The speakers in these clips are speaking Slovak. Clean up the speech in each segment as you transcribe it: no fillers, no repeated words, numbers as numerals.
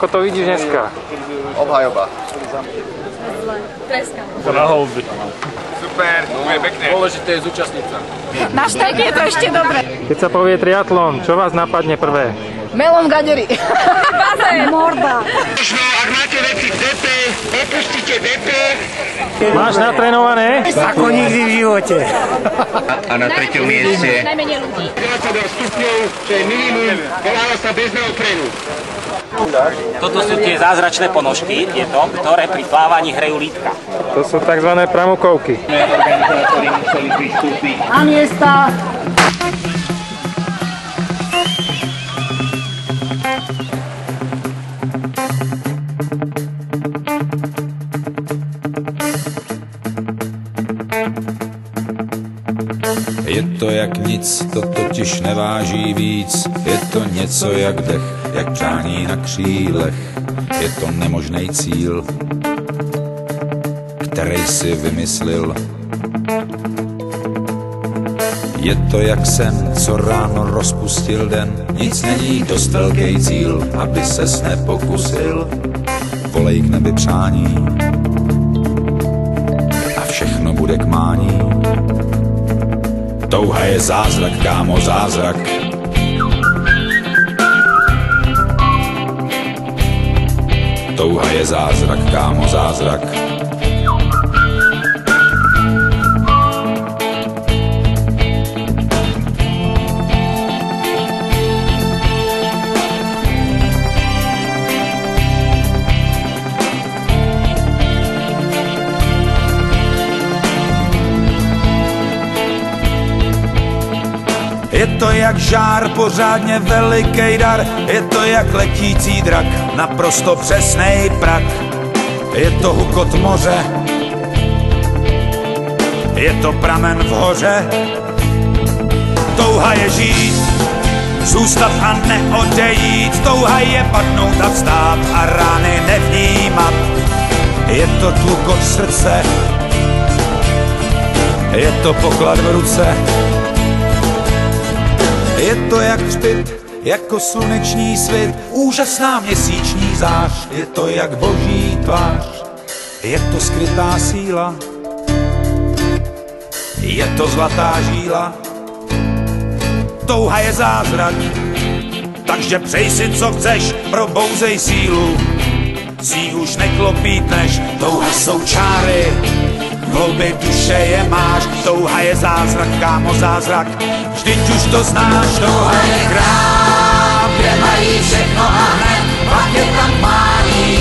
Ako to vidíš dneska? Obhajoba. Treska. Na houby. Super, bude pekné. Dôležité je zúčastniť sa. Na štarte je to ešte dobre. Keď sa povie triatlon, čo vás napadne prvé? Melon gadery. Morda. Ak máte veci v DP, opustite DP. Máš natrénované? Ako nikdy v živote. A na treťom mieste. Najmenej ľudí. 22 stupňov, čo je minimum, voláva sa bez neoprenu. Toto sú tie zázračné ponožky, tieto, ktoré pri plávaní hrejú lítka. To sú tzv. Pramukovky. Organizátori museli pristúpiť. Na miesta! Je to jak nic, to totiž neváží víc. Je to něco jak dech, jak přání na křílech. Je to nemožný cíl, který si vymyslil. Je to jak sen, co ráno rozpustil den. Nic není dost velký cíl, aby ses nepokusil. Volej k nebi přání a všechno bude k mání. Touha je zázrak, kámo, zázrak. Touha je zázrak, kámo, zázrak. Je to jak žár, pořádně veliký dar. Je to jak letící drak, naprosto přesnej prak. Je to hukot moře, je to pramen v hoře. Touha je žít, zůstat a neodejít. Touha je padnout a vstát a rány nevnímat. Je to tlukot srdce, je to poklad v ruce. Je to jak hřbit, jako sluneční svit, úžasná měsíční zář. Je to jak boží tvář, je to skrytá síla, je to zlatá žíla. Touha je zázrak, takže přej si co chceš, probouzej sílu. Si ji už neklopítneš, touha jsou čáry, v hloubi duše je máš. Touha je zázrak, kámo, zázrak, vždyť už to znáš. Touha je krám, kde mají všechno a hned, pak je tam mání,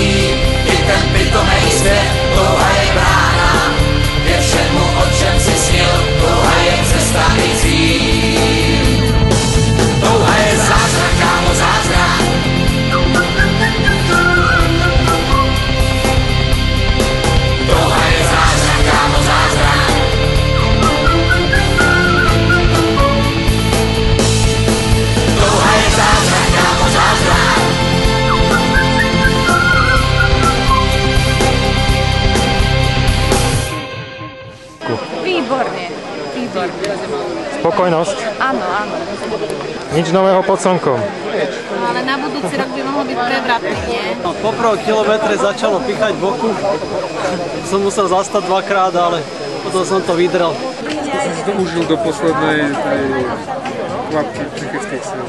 i ten pitomej svět. Touha je brána, je všemu, o čem si snil. Touha je cesta i cíl. Touha je zázrak, kámo, zázrak. Touha je zázrak, kámo, zázrak. Touha je zázrak, kámo, zázrak. Výborne. Výborne. Spokojnosť? Áno, áno. Nič nového pod slnkom. No ale na budúci rok by mohol byť prevratný, nie? No, po prvom kilometre začalo pichať boku. Som musel zastať dvakrát, ale potom som to vydrel. Som si to užil do poslednej kvapky psychických síl.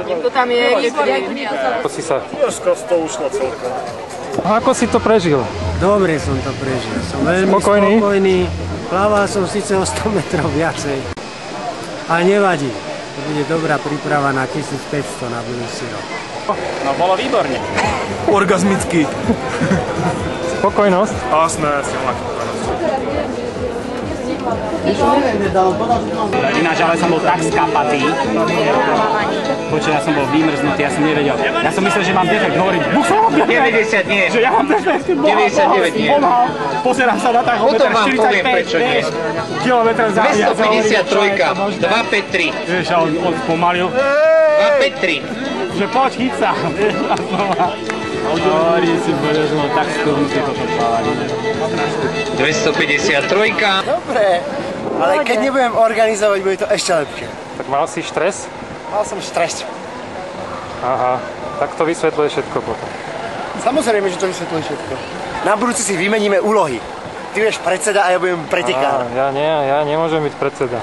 Niekto tam je, Ako si sa... Dneska to ušlo celkom. Ako si to prežil? Dobre som to prežil. Som veľmi spokojný. Plával som síce o 100 metrov viacej. Ale nevadí. To bude dobrá príprava na 1500 na budúci rok. No bolo výborne. Orgazmický. Spokojnosť? Jasné, silná spokojnosť. Ináč, ale som bol tak skapatý. Počuť, ja som bol vymrznutý, ja som nevedel. Ja som myslel, že mám defekt, hovorím, 90 nie. že ja mám defekt, 99 nie. Pozerám sa na tachometer 45 kilometr za 253, 253. Vieš, a on spomalil. 253. Že poď, chyť sa. Hovorí si, že som tak skorúci toto plávanie. 253. Dobre, ale keď nebudem organizovať, bude to ešte lepšie. Tak mal si stres? Mal som stres. Aha, tak to vysvetľuje všetko potom. Samozrejme, že to vysvetľuje všetko. Na budúci si vymeníme úlohy. Ty budeš predseda a ja budem pretekár. Ja nemôžem byť predseda.